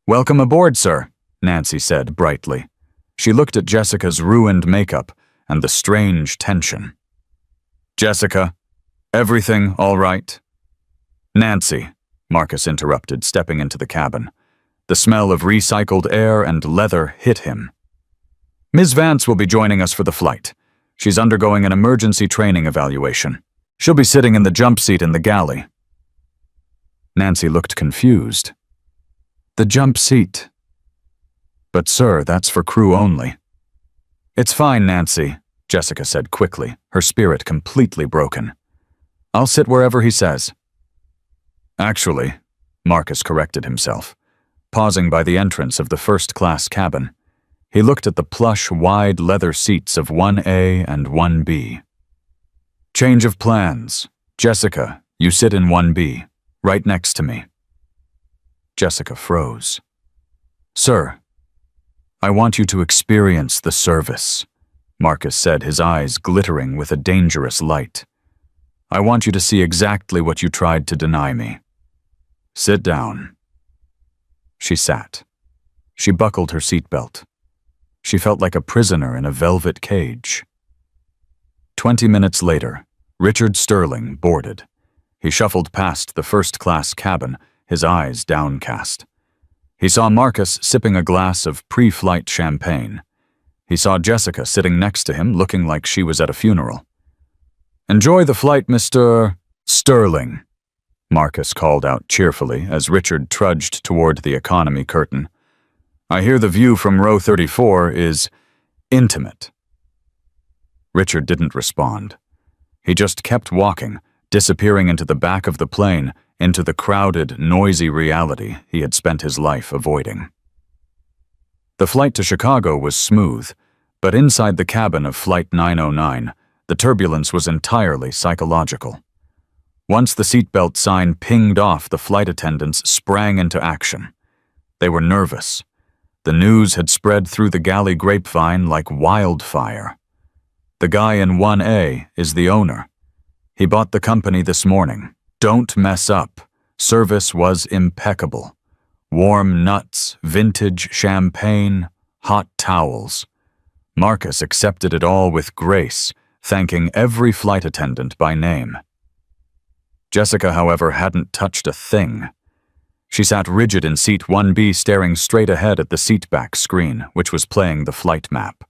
S1: "Welcome aboard, sir," Nancy said brightly. She looked at Jessica's ruined makeup and the strange tension. "Jessica, everything all right?" "Nancy," Marcus interrupted, stepping into the cabin. The smell of recycled air and leather hit him. "Ms. Vance will be joining us for the flight. She's undergoing an emergency training evaluation. She'll be sitting in the jump seat in the galley." Nancy looked confused. "The jump seat?" "But sir, that's for crew only." "It's fine, Nancy," Jessica said quickly, her spirit completely broken. "I'll sit wherever he says." "Actually," Marcus corrected himself, pausing by the entrance of the first-class cabin. He looked at the plush, wide leather seats of 1A and 1B. "Change of plans. Jessica, you sit in 1B, right next to me." Jessica froze. "Sir, I want you to experience the service," Marcus said, his eyes glittering with a dangerous light. "I want you to see exactly what you tried to deny me. Sit down." She sat. She buckled her seatbelt. She felt like a prisoner in a velvet cage. 20 minutes later, Richard Sterling boarded. He shuffled past the first-class cabin, his eyes downcast. He saw Marcus sipping a glass of pre-flight champagne. He saw Jessica sitting next to him, looking like she was at a funeral. "Enjoy the flight, Mr. Sterling," Marcus called out cheerfully as Richard trudged toward the economy curtain. "I hear the view from row 34 is intimate." Richard didn't respond. He just kept walking, disappearing into the back of the plane, into the crowded, noisy reality he had spent his life avoiding. The flight to Chicago was smooth, but inside the cabin of Flight 909, the turbulence was entirely psychological. Once the seatbelt sign pinged off, the flight attendants sprang into action. They were nervous. The news had spread through the galley grapevine like wildfire. "The guy in 1A is the owner. He bought the company this morning. Don't mess up. Service was impeccable. Warm nuts, vintage champagne, hot towels." Marcus accepted it all with grace, thanking every flight attendant by name. Jessica, however, hadn't touched a thing. She sat rigid in seat 1B, staring straight ahead at the seatback screen, which was playing the flight map.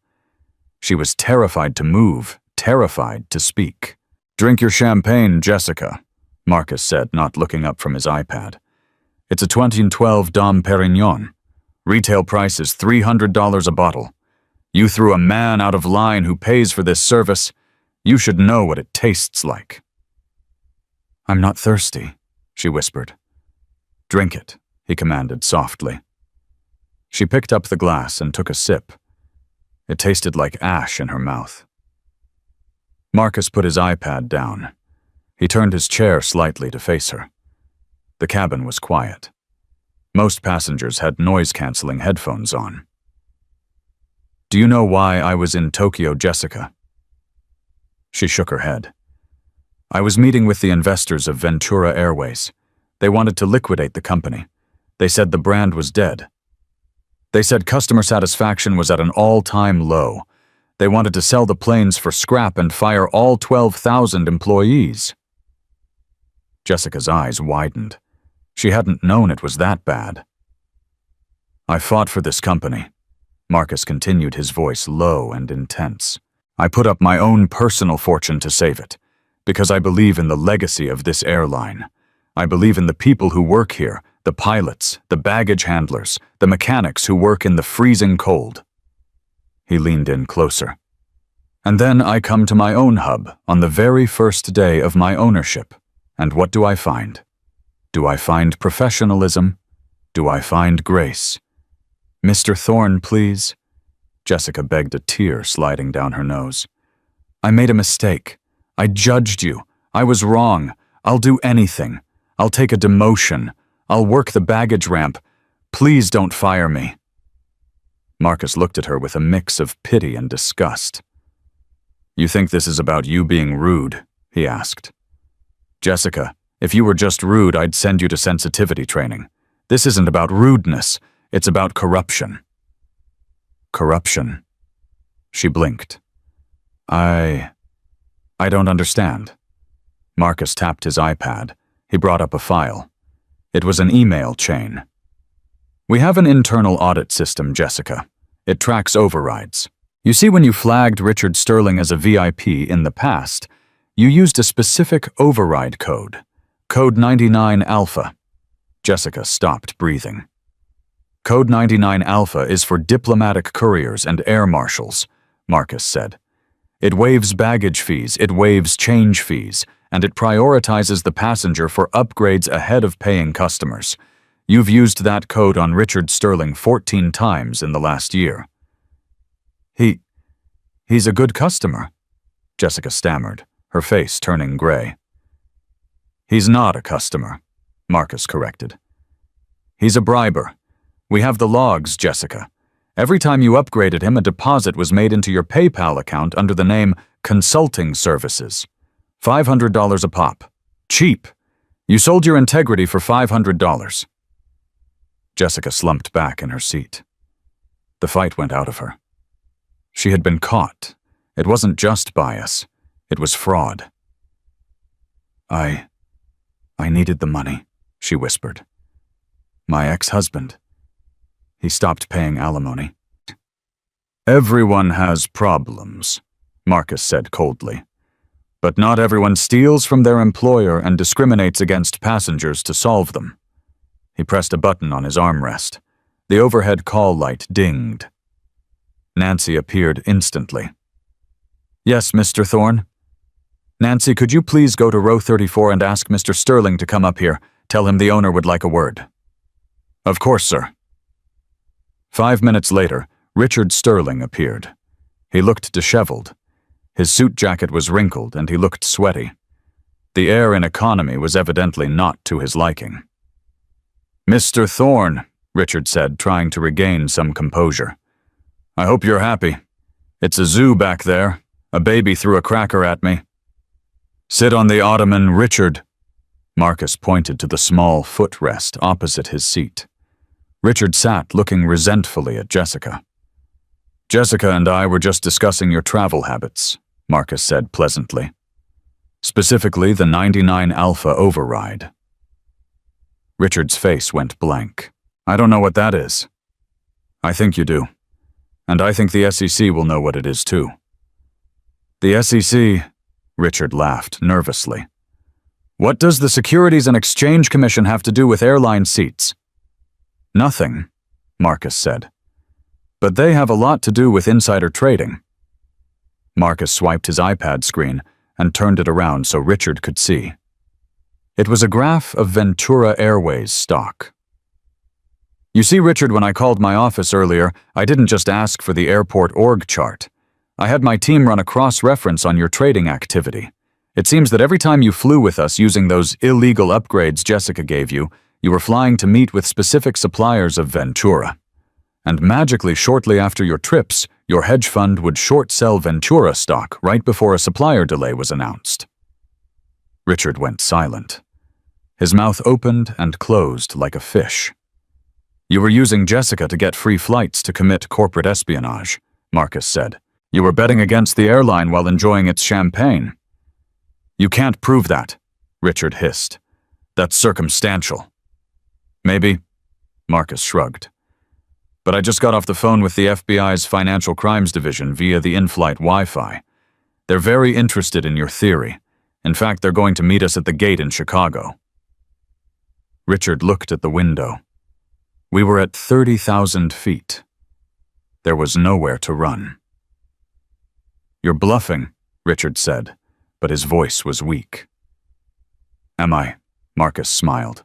S1: She was terrified to move, terrified to speak. "Drink your champagne, Jessica," Marcus said, not looking up from his iPad. "It's a 2012 Dom Perignon. Retail price is $300 a bottle. You threw a man out of line who pays for this service. You should know what it tastes like." "I'm not thirsty," she whispered. "Drink it," he commanded softly. She picked up the glass and took a sip. It tasted like ash in her mouth. Marcus put his iPad down. He turned his chair slightly to face her. The cabin was quiet. Most passengers had noise-canceling headphones on. "Do you know why I was in Tokyo, Jessica?" She shook her head. "I was meeting with the investors of Ventura Airways. They wanted to liquidate the company. They said the brand was dead. They said customer satisfaction was at an all-time low. They wanted to sell the planes for scrap and fire all 12,000 employees." Jessica's eyes widened. She hadn't known it was that bad. "I fought for this company," Marcus continued, his voice low and intense. "I put up my own personal fortune to save it, because I believe in the legacy of this airline. I believe in the people who work here, the pilots, the baggage handlers, the mechanics who work in the freezing cold." He leaned in closer. "And then I come to my own hub on the very first day of my ownership. And what do I find? Do I find professionalism? Do I find grace? Mr. Thorne, please." Jessica begged, a tear sliding down her nose. "I made a mistake. I judged you. I was wrong. I'll do anything. I'll take a demotion. I'll work the baggage ramp. Please don't fire me." Marcus looked at her with a mix of pity and disgust. "You think this is about you being rude?" he asked. "Jessica, if you were just rude, I'd send you to sensitivity training. This isn't about rudeness, it's about corruption." "Corruption?" She blinked. I don't understand." Marcus tapped his iPad. He brought up a file. It was an email chain. "We have an internal audit system, Jessica. It tracks overrides. You see, when you flagged Richard Sterling as a VIP in the past, you used a specific override code, Code 99 Alpha. Jessica stopped breathing. "Code 99 Alpha is for diplomatic couriers and air marshals," Marcus said. "It waives baggage fees, it waives change fees, and it prioritizes the passenger for upgrades ahead of paying customers. You've used that code on Richard Sterling 14 times in the last year." He's a good customer," Jessica stammered, her face turning gray. "He's not a customer," Marcus corrected. "He's a briber. We have the logs, Jessica. Every time you upgraded him, a deposit was made into your PayPal account under the name Consulting Services. $500 a pop. Cheap. You sold your integrity for $500. Jessica slumped back in her seat. The fight went out of her. She had been caught. It wasn't just bias. It was fraud. I needed the money," she whispered. "My ex-husband. He stopped paying alimony." "Everyone has problems," Marcus said coldly. "But not everyone steals from their employer and discriminates against passengers to solve them." He pressed a button on his armrest. The overhead call light dinged. Nancy appeared instantly. "Yes, Mr. Thorne?" "Nancy, could you please go to row 34 and ask Mr. Sterling to come up here? Tell him the owner would like a word." "Of course, sir." 5 minutes later, Richard Sterling appeared. He looked disheveled. His suit jacket was wrinkled and he looked sweaty. The air in economy was evidently not to his liking. "Mr. Thorne," Richard said, trying to regain some composure. "I hope you're happy. It's a zoo back there. A baby threw a cracker at me." "Sit on the ottoman, Richard." Marcus pointed to the small footrest opposite his seat. Richard sat looking resentfully at Jessica. "Jessica and I were just discussing your travel habits," Marcus said pleasantly. "Specifically the 99 Alpha override." Richard's face went blank. "I don't know what that is." "I think you do. And I think the SEC will know what it is too." "The SEC," Richard laughed nervously. "What does the Securities and Exchange Commission have to do with airline seats?" "Nothing," Marcus said. "But they have a lot to do with insider trading." Marcus swiped his iPad screen and turned it around so Richard could see. It was a graph of Ventura Airways stock. "You see, Richard, when I called my office earlier, I didn't just ask for the airport org chart. I had my team run a cross-reference on your trading activity. It seems that every time you flew with us using those illegal upgrades Jessica gave you, you were flying to meet with specific suppliers of Ventura. And magically, shortly after your trips, your hedge fund would short-sell Ventura stock right before a supplier delay was announced." Richard went silent. His mouth opened and closed like a fish. "You were using Jessica to get free flights to commit corporate espionage," Marcus said. "You were betting against the airline while enjoying its champagne." "You can't prove that," Richard hissed. "That's circumstantial." "Maybe," Marcus shrugged. "But I just got off the phone with the FBI's Financial Crimes Division via the in-flight Wi-Fi. They're very interested in your theory. In fact, they're going to meet us at the gate in Chicago." Richard looked at the window. We were at 30,000 feet. There was nowhere to run. "You're bluffing," Richard said, but his voice was weak. "Am I?" Marcus smiled.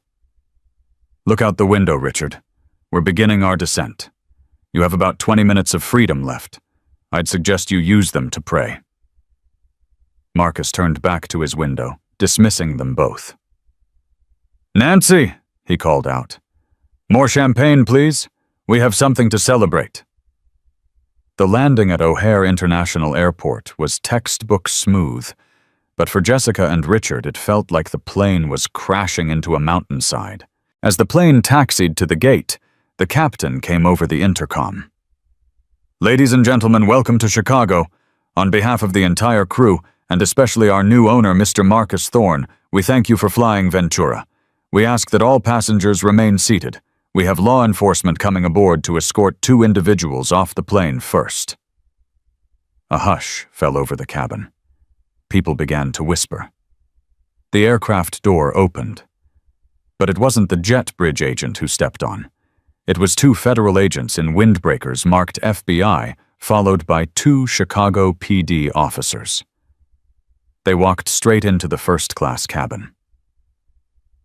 S1: "Look out the window, Richard. We're beginning our descent. You have about 20 minutes of freedom left. I'd suggest you use them to pray." Marcus turned back to his window, dismissing them both. "Nancy," he called out. "More champagne, please. We have something to celebrate." The landing at O'Hare International Airport was textbook smooth, but for Jessica and Richard it felt like the plane was crashing into a mountainside. As the plane taxied to the gate, the captain came over the intercom. "Ladies and gentlemen, welcome to Chicago. On behalf of the entire crew, and especially our new owner, Mr. Marcus Thorne, we thank you for flying Ventura. We ask that all passengers remain seated. We have law enforcement coming aboard to escort 2 individuals off the plane first." A hush fell over the cabin. People began to whisper. The aircraft door opened. But it wasn't the jet bridge agent who stepped on. It was 2 federal agents in windbreakers marked FBI, followed by 2 Chicago PD officers. They walked straight into the first-class cabin.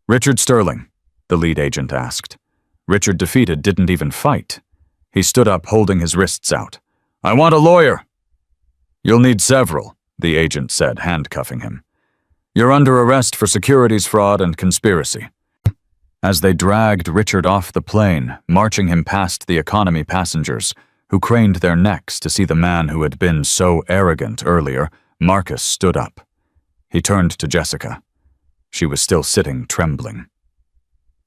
S1: "Richard Sterling?" the lead agent asked. Richard, defeated, didn't even fight. He stood up, holding his wrists out. "I want a lawyer." "You'll need several," the agent said, handcuffing him. "You're under arrest for securities fraud and conspiracy." As they dragged Richard off the plane, marching him past the economy passengers, who craned their necks to see the man who had been so arrogant earlier, Marcus stood up. He turned to Jessica. She was still sitting, trembling.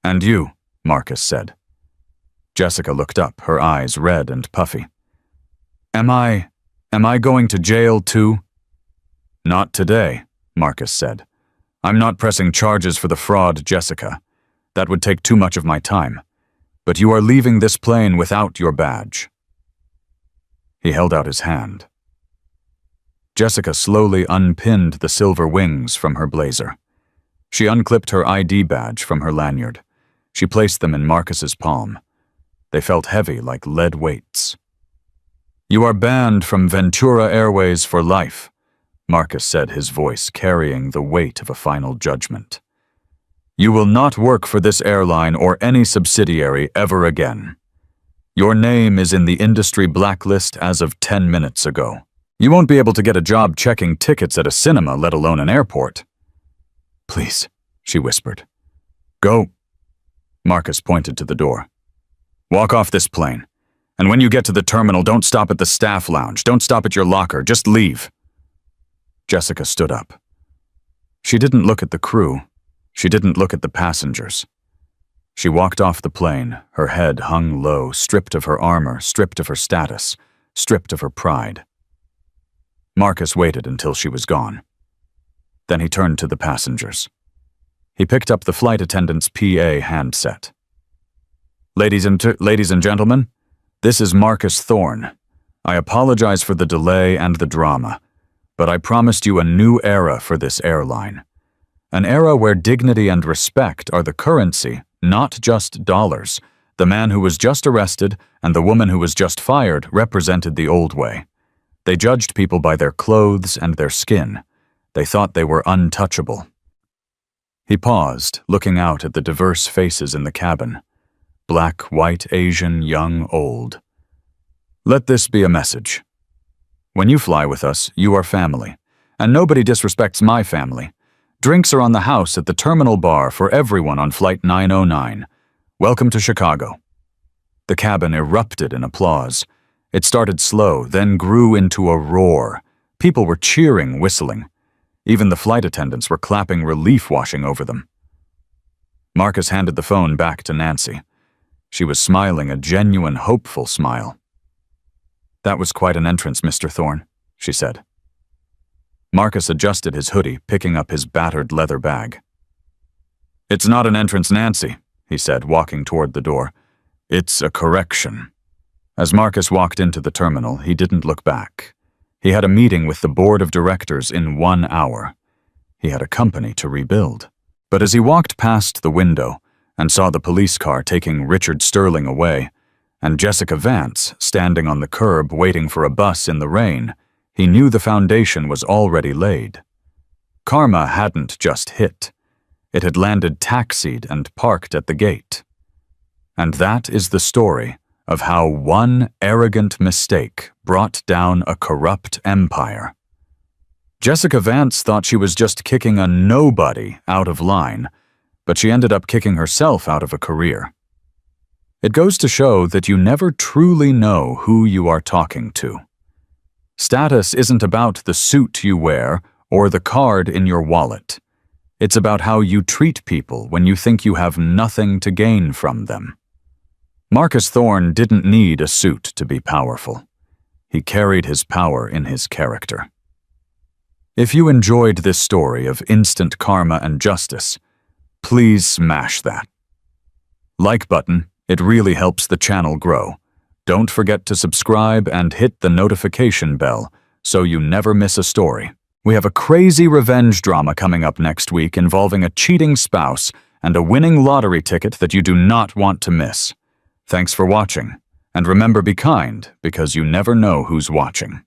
S1: "And you," Marcus said. Jessica looked up, her eyes red and puffy. Am I going to jail too?" "Not today," Marcus said. "I'm not pressing charges for the fraud, Jessica. That would take too much of my time. But you are leaving this plane without your badge." He held out his hand. Jessica slowly unpinned the silver wings from her blazer. She unclipped her ID badge from her lanyard. She placed them in Marcus's palm. They felt heavy like lead weights. "You are banned from Ventura Airways for life," Marcus said, his voice carrying the weight of a final judgment. "You will not work for this airline or any subsidiary ever again. Your name is in the industry blacklist as of 10 minutes ago. You won't be able to get a job checking tickets at a cinema, let alone an airport." "Please," she whispered. "Go." Marcus pointed to the door. "Walk off this plane. And when you get to the terminal, don't stop at the staff lounge. Don't stop at your locker. Just leave." Jessica stood up. She didn't look at the crew. She didn't look at the passengers. She walked off the plane, her head hung low, stripped of her armor, stripped of her status, stripped of her pride. Marcus waited until she was gone. Then he turned to the passengers. He picked up the flight attendant's PA handset. Ladies and gentlemen, this is Marcus Thorne. I apologize for the delay and the drama, but I promised you a new era for this airline. An era where dignity and respect are the currency, not just dollars. The man who was just arrested and the woman who was just fired represented the old way. They judged people by their clothes and their skin. They thought they were untouchable. He paused, looking out at the diverse faces in the cabin. Black, white, Asian, young, old. Let this be a message. When you fly with us, you are family, and nobody disrespects my family. Drinks are on the house at the terminal bar for everyone on Flight 909. Welcome to Chicago. The cabin erupted in applause. It started slow, then grew into a roar. People were cheering, whistling. Even the flight attendants were clapping relief washing over them. Marcus handed the phone back to Nancy. She was smiling a genuine, hopeful smile. "That was quite an entrance, Mr. Thorne," she said. Marcus adjusted his hoodie, picking up his battered leather bag. "It's not an entrance, Nancy," he said, walking toward the door. "It's a correction." As Marcus walked into the terminal, he didn't look back. He had a meeting with the board of directors in 1 hour. He had a company to rebuild. But as he walked past the window and saw the police car taking Richard Sterling away, and Jessica Vance standing on the curb waiting for a bus in the rain, he knew the foundation was already laid. Karma hadn't just hit. It had landed taxied and parked at the gate. And that is the story of how one arrogant mistake brought down a corrupt empire. Jessica Vance thought she was just kicking a nobody out of line, but she ended up kicking herself out of a career. It goes to show that you never truly know who you are talking to. Status isn't about the suit you wear or the card in your wallet. It's about how you treat people when you think you have nothing to gain from them. Marcus Thorne didn't need a suit to be powerful. He carried his power in his character. If you enjoyed this story of instant karma and justice, please smash that like button. It really helps the channel grow. Don't forget to subscribe and hit the notification bell so you never miss a story. We have a crazy revenge drama coming up next week involving a cheating spouse and a winning lottery ticket that you do not want to miss. Thanks for watching, and remember, be kind because you never know who's watching.